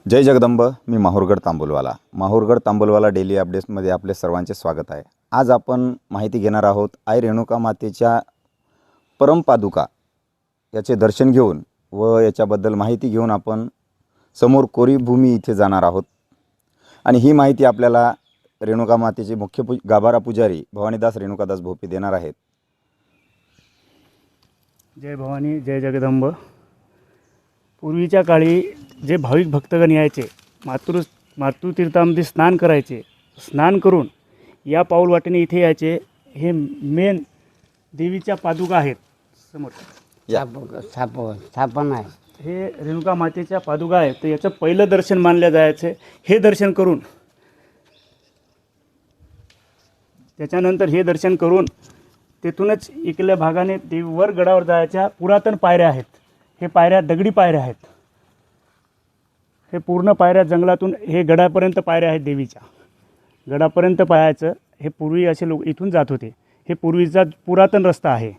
जय जगदंब. मी Mahurgad तांबोलवाला daily अपडेट्समध्ये आपले सर्वांचे स्वागत आहे. आज आपण माहिती घेणार आहोत आई रेणुका मातेच्या परमपादुका याचे दर्शन घेऊन व याच्याबद्दल माहिती घेऊन आपण समोर कोरीभूमी इथे जाणार आहोत. आणि ही माहिती आपल्याला रेणुका मातेचे मुख्य गाभारा पुजारी भवानीदास रेणुकादास भोपे देणार आहेत. जय भवानी, जय जगदंब. पूर्वीच्या काळी जे भाविक भक्तगण यायचे मातृतीर्थामध्ये स्नान करायचे, स्नान करून या पाऊलवाटेने इथे यायचे. हे मेन देवीच्या पादुका आहेत समोर. स्थापन आहे. हे रेणुका मातेच्या पादुका आहेत. तर याचं पहिलं दर्शन मानलं जायचं. हे दर्शन करून त्याच्यानंतर हे दर्शन करून तेथूनच इकडल्या भागाने वर गडावर जायच्या पुरातन पायऱ्या आहेत. हे पायऱ्या दगडी पायऱ्या आहेत. हे पूर्ण पायऱ्या जंगलातून हे गडापर्यंत पायऱ्या आहेत. देवीच्या गडापर्यंत पायाचं. हे पूर्वी असे लोक इथून जात होते. हे पूर्वीचा पुरातन रस्ता आहे.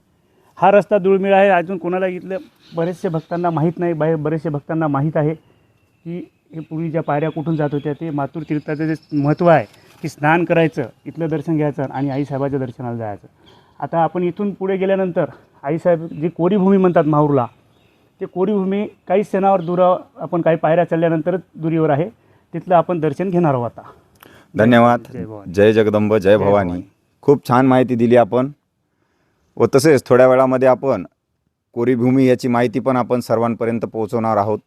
हा रस्ता दुर्मिळ आहे. अजून कोणाला इथलं बरेचसे भक्तांना माहीत नाही. बरेचसे भक्तांना माहीत आहे की हे पूर्वीच्या पायऱ्या कुठून जात होत्या. ते मातृतीर्थाचं जे महत्त्व आहे की स्नान करायचं, इथलं दर्शन घ्यायचं आणि आईसाहेबाच्या दर्शनाला जायचं. आता आपण इथून पुढे गेल्यानंतर आईसाहेब जी कोरीभूमी म्हणतात माहूरला, ते कोरीभूमी काही क्षणावर आपण काही पायऱ्या चढल्यानंतरच दुरीवर आहे. तिथलं आपण दर्शन घेणार आहोत आता. धन्यवाद. जय भवानी. जय जगदंब, जय भवानी. खूप छान माहिती दिली आपण. व तसेच थोड्या वेळामध्ये आपण कोरीभूमी याची माहिती पण आपण सर्वांपर्यंत पोहोचवणार आहोत.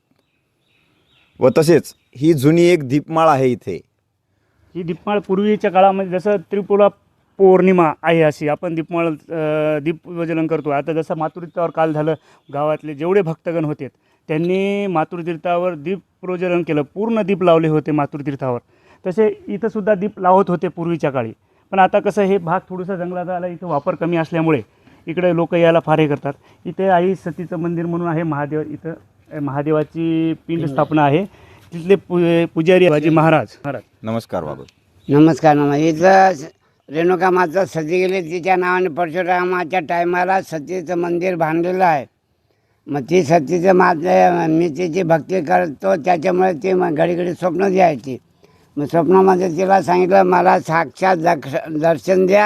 व तसेच ही जुनी एक दीपमाळ आहे इथे. ही दीपमाळ पूर्वीच्या काळामध्ये जसं त्रिपुरा पौर्णिमा आहे अशी आपण दीपमाळ दीप प्रज्वलन करतो. आता जसं मातृतीर्थावर काल झालं, गावातले जेवढे भक्तगण होते त्यांनी मातृतीर्थावर दीप प्रज्वलन केलं. पूर्ण दीप लावले होते मातृतीर्थावर. तसे इथंसुद्धा दीप लावत होते पूर्वीच्या काळी. पण आता कसं हे भाग थोडंसं जंगलात आला, इथं वापर कमी असल्यामुळे इकडे लोक यायला फार हे करतात. इथे आई सतीचं मंदिर म्हणून आहे. इथं महादेवाची पिंड स्थापना आहे. तिथले पुजारी बाजी महाराज. नमस्कार बाबा. नमस्कार. इथं रेणुका माता सती गेली, तिच्या नावाने परशुरामाच्या टायमाला सतीचं मंदिर बांधलेलं आहे. मग ती सतीचं माता मी तिची भक्ती करतो, त्याच्यामुळे ती घडी घडी स्वप्न द्यायची. मग स्वप्नामध्ये तिला सांगितलं मला साक्षात दर्शन द्या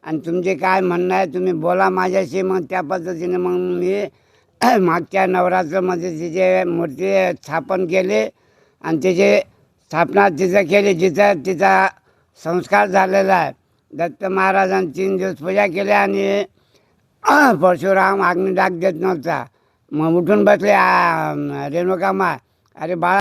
आणि तुमचे काय म्हणणं आहे तुम्ही बोला माझ्याशी. मग त्या पद्धतीने मग मी मागच्या नवरात्रामध्ये तिचे मूर्ती स्थापन केली आणि तिची स्थापना तिथं केली जिथं तिचा संस्कार झालेला आहे. दत्त महाराजांनी 3 दिवस पूजा केली आणि परशुराम अग्निडाग देत नव्हता. मग उठून बसले रेणुका मा, अरे बाळा